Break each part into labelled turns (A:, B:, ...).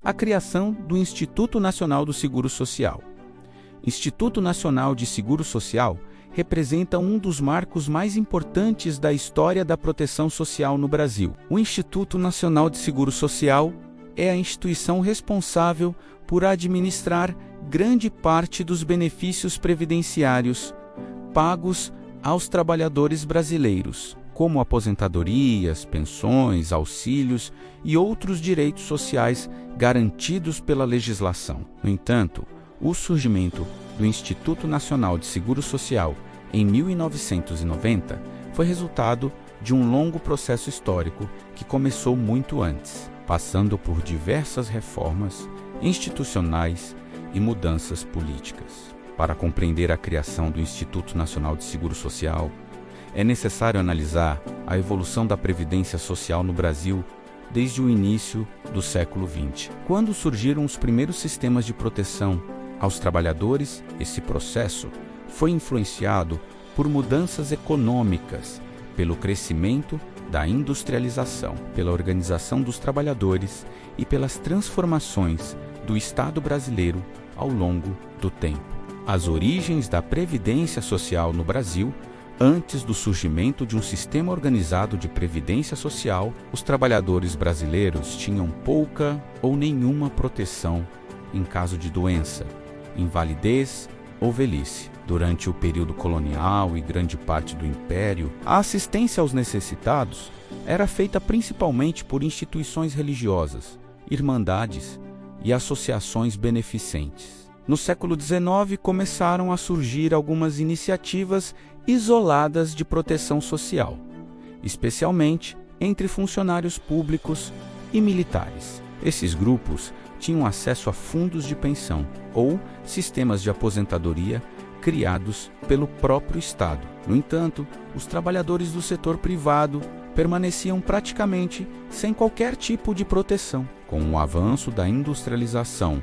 A: A criação do Instituto Nacional do Seguro Social. Instituto Nacional de Seguro Social representa um dos marcos mais importantes da história da proteção social no Brasil. O Instituto Nacional de Seguro Social é a instituição responsável por administrar grande parte dos benefícios previdenciários pagos aos trabalhadores brasileiros, como aposentadorias, pensões, auxílios e outros direitos sociais garantidos pela legislação. No entanto, o surgimento do Instituto Nacional de Seguro Social em 1990 foi resultado de um longo processo histórico que começou muito antes, passando por diversas reformas institucionais e mudanças políticas. Para compreender a criação do Instituto Nacional de Seguro Social, é necessário analisar a evolução da previdência social no Brasil desde o início do século XX. Quando surgiram os primeiros sistemas de proteção aos trabalhadores, esse processo foi influenciado por mudanças econômicas, pelo crescimento da industrialização, pela organização dos trabalhadores e pelas transformações do Estado brasileiro ao longo do tempo. As origens da previdência social no Brasil. Antes do surgimento de um sistema organizado de previdência social, os trabalhadores brasileiros tinham pouca ou nenhuma proteção em caso de doença, invalidez ou velhice. Durante o período colonial e grande parte do Império, a assistência aos necessitados era feita principalmente por instituições religiosas, irmandades e associações beneficentes. No século XIX, começaram a surgir algumas iniciativas isoladas de proteção social, especialmente entre funcionários públicos e militares. Esses grupos tinham acesso a fundos de pensão ou sistemas de aposentadoria criados pelo próprio Estado. No entanto, os trabalhadores do setor privado permaneciam praticamente sem qualquer tipo de proteção. Com o avanço da industrialização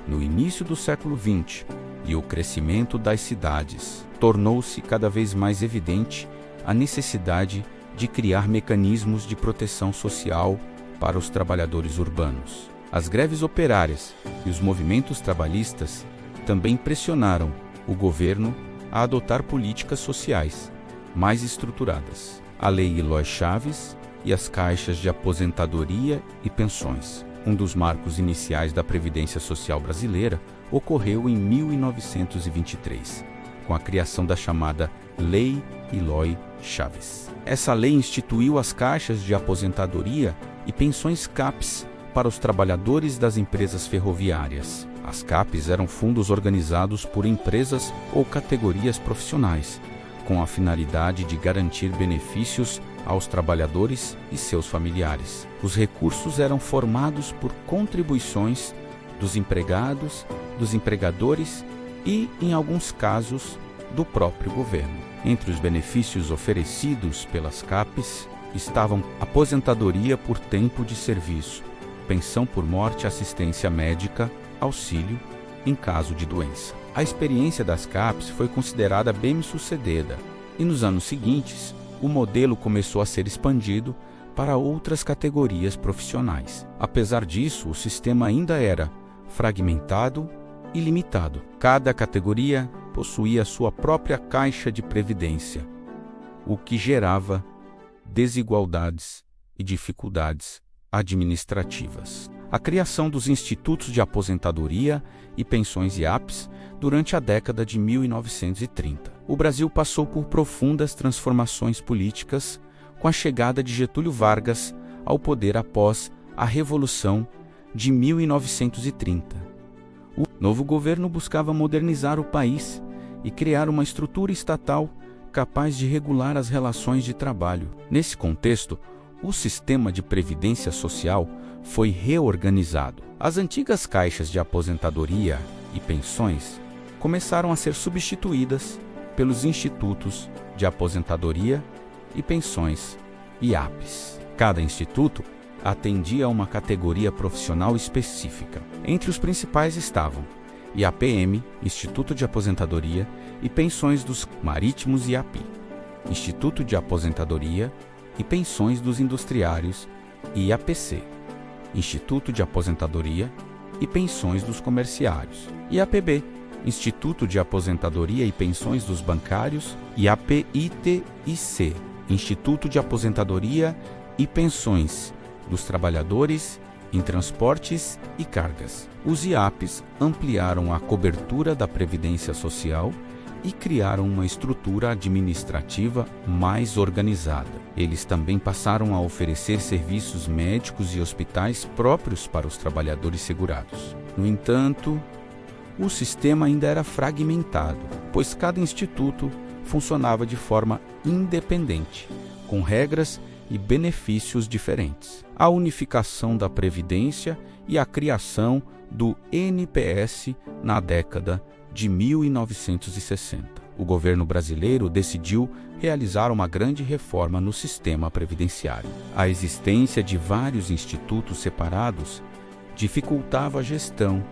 A: no início do século XX e o crescimento das cidades, tornou-se cada vez mais evidente a necessidade de criar mecanismos de proteção social para os trabalhadores urbanos. As greves operárias e os movimentos trabalhistas também pressionaram o governo a adotar políticas sociais mais estruturadas. A Lei Eloy Chaves e as caixas de aposentadoria e pensões. Um dos marcos iniciais da Previdência Social brasileira ocorreu em 1923, com a criação da chamada Lei Eloy Chaves. Essa lei instituiu as caixas de aposentadoria e pensões CAPES para os trabalhadores das empresas ferroviárias. As CAPES eram fundos organizados por empresas ou categorias profissionais, com a finalidade de garantir benefícios aos trabalhadores e seus familiares. Os recursos eram formados por contribuições dos empregados, dos empregadores e, em alguns casos, do próprio governo. Entre os benefícios oferecidos pelas CAPES estavam aposentadoria por tempo de serviço, pensão por morte, assistência médica, auxílio em caso de doença. A experiência das CAPES foi considerada bem-sucedida e, nos anos seguintes, o modelo começou a ser expandido para outras categorias profissionais. Apesar disso, o sistema ainda era fragmentado e limitado. Cada categoria possuía sua própria caixa de previdência, o que gerava desigualdades e dificuldades administrativas. A criação dos institutos de aposentadoria e pensões IAPs durante a década de 1930. O Brasil passou por profundas transformações políticas com a chegada de Getúlio Vargas ao poder após a Revolução de 1930. O novo governo buscava modernizar o país e criar uma estrutura estatal capaz de regular as relações de trabalho. Nesse contexto, o sistema de previdência social foi reorganizado. As antigas caixas de aposentadoria e pensões começaram a ser substituídas pelos institutos de aposentadoria e pensões, IAPs. Cada instituto atendia a uma categoria profissional específica. Entre os principais estavam IAPM, Instituto de Aposentadoria e Pensões dos Marítimos, IAPI, Instituto de Aposentadoria e Pensões dos Industriários, IAPC, Instituto de Aposentadoria e Pensões dos Comerciários, IAPB, Instituto de Aposentadoria e Pensões dos Bancários, IAPITIC, Instituto de Aposentadoria e Pensões dos Trabalhadores em Transportes e Cargas. Os IAPs ampliaram a cobertura da Previdência Social e criaram uma estrutura administrativa mais organizada. Eles também passaram a oferecer serviços médicos e hospitais próprios para os trabalhadores segurados. No entanto, o sistema ainda era fragmentado, pois cada instituto funcionava de forma independente, com regras e benefícios diferentes. A unificação da Previdência e a criação do NPS na década de 1960. O governo brasileiro decidiu realizar uma grande reforma no sistema previdenciário. A existência de vários institutos separados dificultava a gestão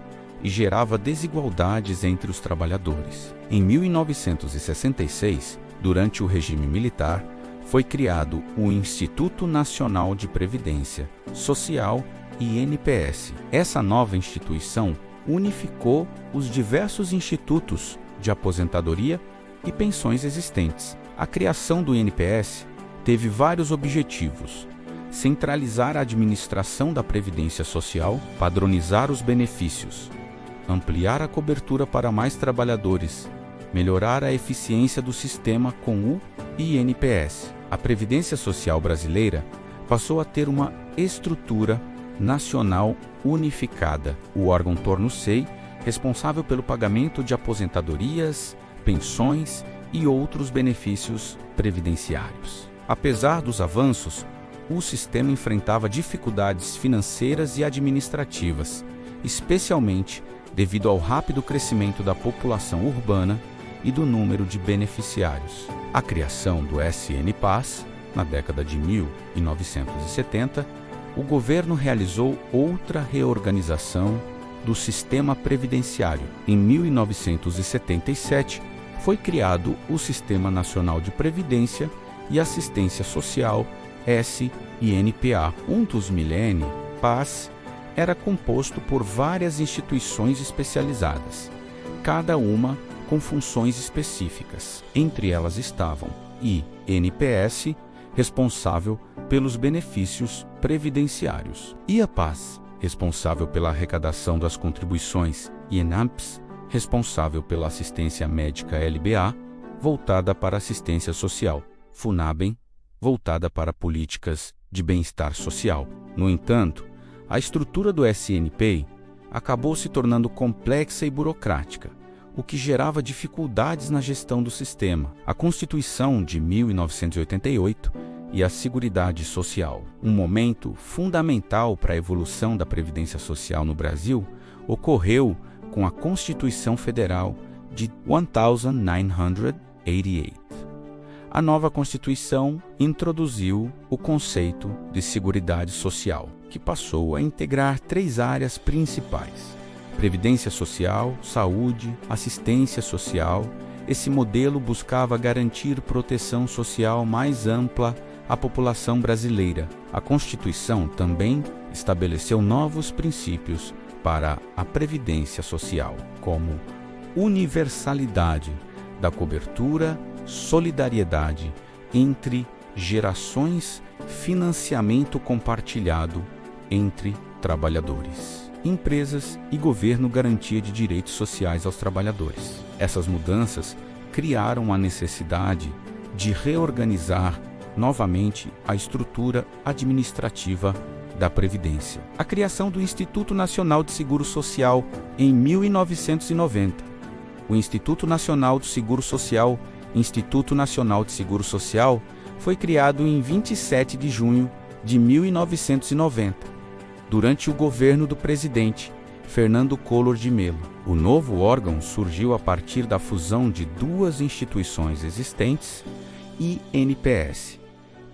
A: e gerava desigualdades entre os trabalhadores. Em 1966, durante o regime militar, foi criado o Instituto Nacional de Previdência Social, INPS. Essa nova instituição unificou os diversos institutos de aposentadoria e pensões existentes. A criação do INPS teve vários objetivos: centralizar a administração da Previdência Social, padronizar os benefícios, ampliar a cobertura para mais trabalhadores, melhorar a eficiência do sistema com o INPS. A Previdência Social brasileira passou a ter uma estrutura nacional unificada. O órgão torna-se responsável pelo pagamento de aposentadorias, pensões e outros benefícios previdenciários. Apesar dos avanços, o sistema enfrentava dificuldades financeiras e administrativas, especialmente devido ao rápido crescimento da população urbana e do número de beneficiários. A criação do SNPAS, na década de 1970, o governo realizou outra reorganização do sistema previdenciário. Em 1977, foi criado o Sistema Nacional de Previdência e Assistência Social, SINPA. Um dos milênios, PAS, era composto por várias instituições especializadas, cada uma com funções específicas. Entre elas estavam INPS, responsável pelos benefícios previdenciários, IAPAS, responsável pela arrecadação das contribuições, e ENAMPS, responsável pela assistência médica LBA, voltada para assistência social, FUNABEM, voltada para políticas de bem-estar social. No entanto, a estrutura do SNPI acabou se tornando complexa e burocrática, o que gerava dificuldades na gestão do sistema. A Constituição de 1988 e a Seguridade Social, um momento fundamental para a evolução da Previdência Social no Brasil, ocorreu com a Constituição Federal de 1988. A nova Constituição introduziu o conceito de Seguridade Social, que passou a integrar 3 áreas principais: Previdência Social, Saúde, Assistência Social. Esse modelo buscava garantir proteção social mais ampla à população brasileira. A Constituição também estabeleceu novos princípios para a Previdência Social, como universalidade da cobertura, solidariedade entre gerações, financiamento compartilhado entre trabalhadores, empresas e governo, garantia de direitos sociais aos trabalhadores. Essas mudanças criaram a necessidade de reorganizar novamente a estrutura administrativa da Previdência. A criação do Instituto Nacional de Seguro Social em 1990. O Instituto Nacional de Seguro Social, Instituto Nacional de Seguro Social, foi criado em 27 de junho de 1990, durante o governo do presidente Fernando Collor de Mello. O novo órgão surgiu a partir da fusão de 2 instituições existentes, INPS,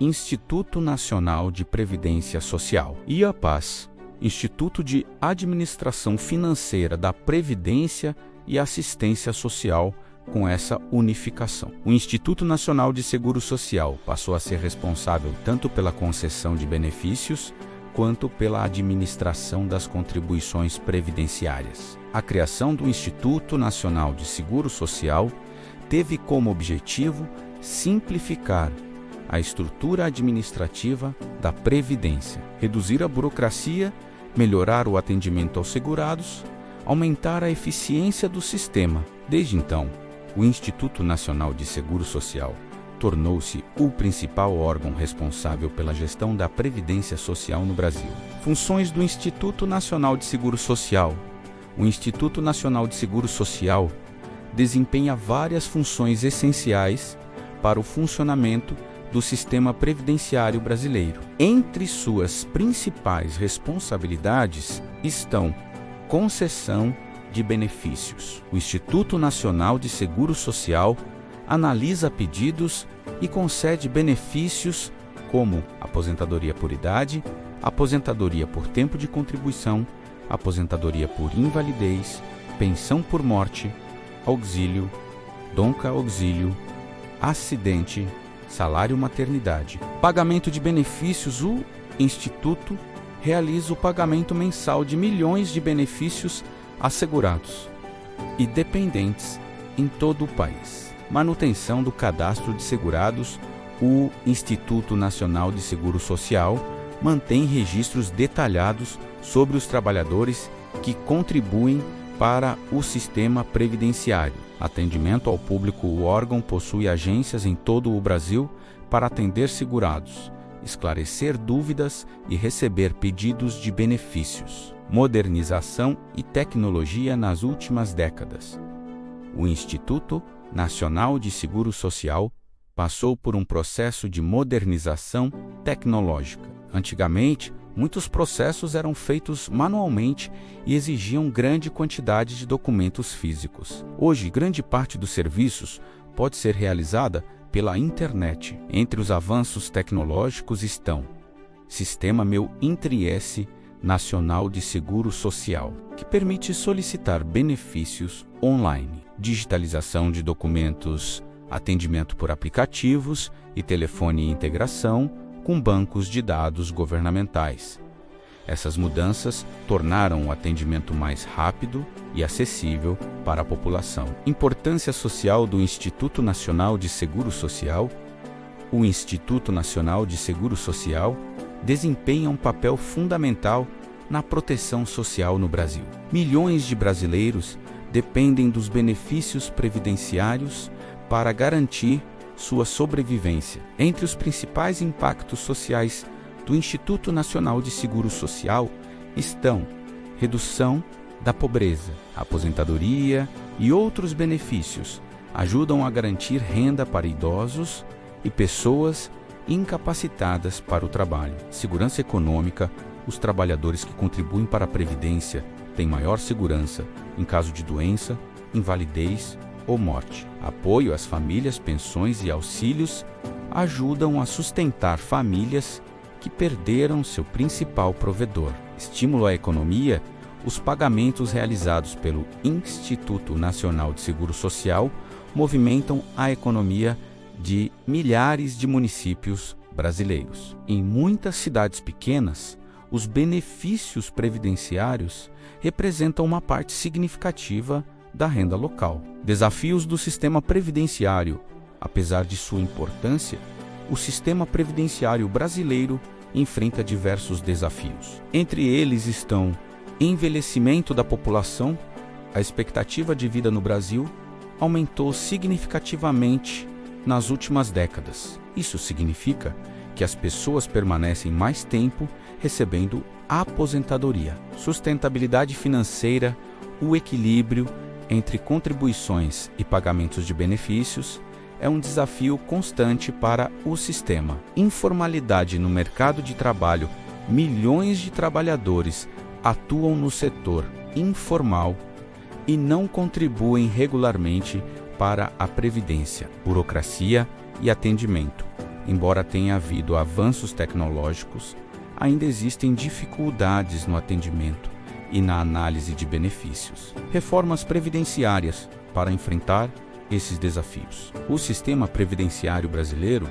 A: Instituto Nacional de Previdência Social, e IAPAS, Instituto de Administração Financeira da Previdência e Assistência Social. Com essa unificação, o Instituto Nacional de Seguro Social passou a ser responsável tanto pela concessão de benefícios quanto pela administração das contribuições previdenciárias. A criação do Instituto Nacional de Seguro Social teve como objetivo simplificar a estrutura administrativa da Previdência, reduzir a burocracia, melhorar o atendimento aos segurados, aumentar a eficiência do sistema. Desde então, o Instituto Nacional de Seguro Social tornou-se o principal órgão responsável pela gestão da Previdência Social no Brasil. Funções do Instituto Nacional de Seguro Social. O Instituto Nacional de Seguro Social desempenha várias funções essenciais para o funcionamento do sistema previdenciário brasileiro. Entre suas principais responsabilidades estão concessão de benefícios. O Instituto Nacional de Seguro Social analisa pedidos e concede benefícios como aposentadoria por idade, aposentadoria por tempo de contribuição, aposentadoria por invalidez, pensão por morte, auxílio, donca auxílio, acidente, salário maternidade. Pagamento de benefícios. O Instituto realiza o pagamento mensal de milhões de benefícios assegurados e dependentes em todo o país. Manutenção do cadastro de segurados. O Instituto Nacional de Seguro Social mantém registros detalhados sobre os trabalhadores que contribuem para o sistema previdenciário. Atendimento ao público. O órgão possui agências em todo o Brasil para atender segurados, esclarecer dúvidas e receber pedidos de benefícios. Modernização e tecnologia nas últimas décadas. O Instituto Nacional de Seguro Social passou por um processo de modernização tecnológica. Antigamente, muitos processos eram feitos manualmente e exigiam grande quantidade de documentos físicos. Hoje, grande parte dos serviços pode ser realizada pela internet. Entre os avanços tecnológicos estão Sistema Meu Intriesse Nacional de Seguro Social, que permite solicitar benefícios online, digitalização de documentos, atendimento por aplicativos e telefone e integração com bancos de dados governamentais. Essas mudanças tornaram o atendimento mais rápido e acessível para a população. Importância social do Instituto Nacional de Seguro Social. O Instituto Nacional de Seguro Social desempenha um papel fundamental na proteção social no Brasil. Milhões de brasileiros dependem dos benefícios previdenciários para garantir sua sobrevivência. Entre os principais impactos sociais do Instituto Nacional de Seguro Social estão redução da pobreza, aposentadoria e outros benefícios. Ajudam a garantir renda para idosos e pessoas incapacitadas para o trabalho. Segurança econômica. Os trabalhadores que contribuem para a Previdência têm maior segurança em caso de doença, invalidez ou morte. Apoio às famílias, pensões e auxílios ajudam a sustentar famílias que perderam seu principal provedor. Estímulo à economia. Os pagamentos realizados pelo Instituto Nacional de Seguro Social movimentam a economia de milhares de municípios brasileiros. Em muitas cidades pequenas, os benefícios previdenciários representam uma parte significativa da renda local. Desafios do sistema previdenciário. Apesar de sua importância, o sistema previdenciário brasileiro enfrenta diversos desafios. Entre eles estão envelhecimento da população. A expectativa de vida no Brasil aumentou significativamente nas últimas décadas. Isso significa que as pessoas permanecem mais tempo recebendo aposentadoria. Sustentabilidade financeira. O equilíbrio entre contribuições e pagamentos de benefícios é um desafio constante para o sistema. Informalidade no mercado de trabalho. Milhões de trabalhadores atuam no setor informal e não contribuem regularmente para a Previdência. Burocracia e atendimento. Embora tenha havido avanços tecnológicos, ainda existem dificuldades no atendimento e na análise de benefícios. Reformas previdenciárias para enfrentar esses desafios. O sistema previdenciário brasileiro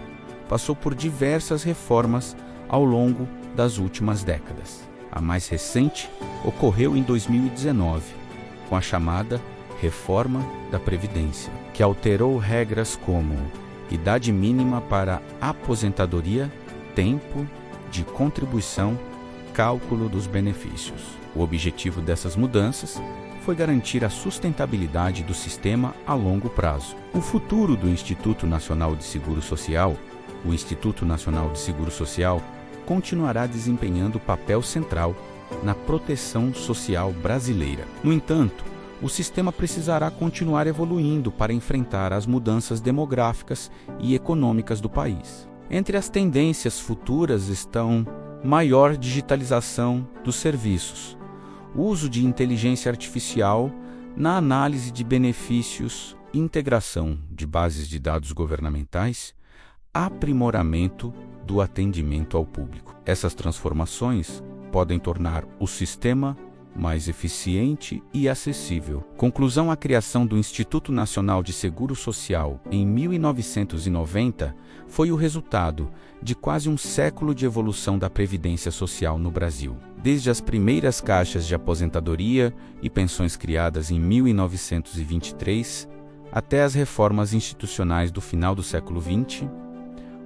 A: passou por diversas reformas ao longo das últimas décadas. A mais recente ocorreu em 2019, com a chamada Reforma da Previdência, que alterou regras como idade mínima para aposentadoria, tempo de contribuição, cálculo dos benefícios. O objetivo dessas mudanças foi garantir a sustentabilidade do sistema a longo prazo. O futuro do Instituto Nacional de Seguro Social, o Instituto Nacional de Seguro Social, continuará desempenhando papel central na proteção social brasileira. No entanto, o sistema precisará continuar evoluindo para enfrentar as mudanças demográficas e econômicas do país. Entre as tendências futuras estão maior digitalização dos serviços, uso de inteligência artificial na análise de benefícios, integração de bases de dados governamentais, aprimoramento do atendimento ao público. Essas transformações podem tornar o sistema mais eficiente e acessível. Conclusão: a criação do Instituto Nacional de Seguro Social em 1990 foi o resultado de quase um século de evolução da previdência social no Brasil. Desde as primeiras caixas de aposentadoria e pensões criadas em 1923 até as reformas institucionais do final do século XX,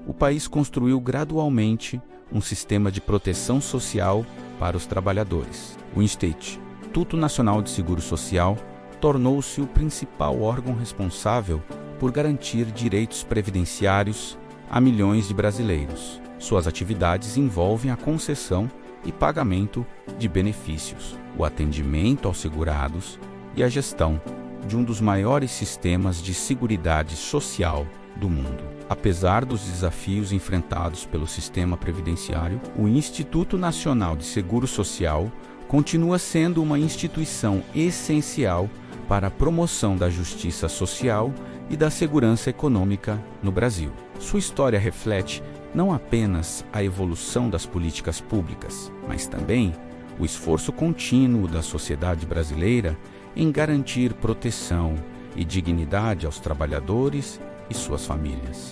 A: o país construiu gradualmente um sistema de proteção social para os trabalhadores. O Instituto Nacional de Seguro Social tornou-se o principal órgão responsável por garantir direitos previdenciários a milhões de brasileiros. Suas atividades envolvem a concessão e pagamento de benefícios, o atendimento aos segurados e a gestão de um dos maiores sistemas de seguridade social do mundo. Apesar dos desafios enfrentados pelo sistema previdenciário, o Instituto Nacional de Seguro Social continua sendo uma instituição essencial para a promoção da justiça social e da segurança econômica no Brasil. Sua história reflete não apenas a evolução das políticas públicas, mas também o esforço contínuo da sociedade brasileira em garantir proteção e dignidade aos trabalhadores e suas famílias.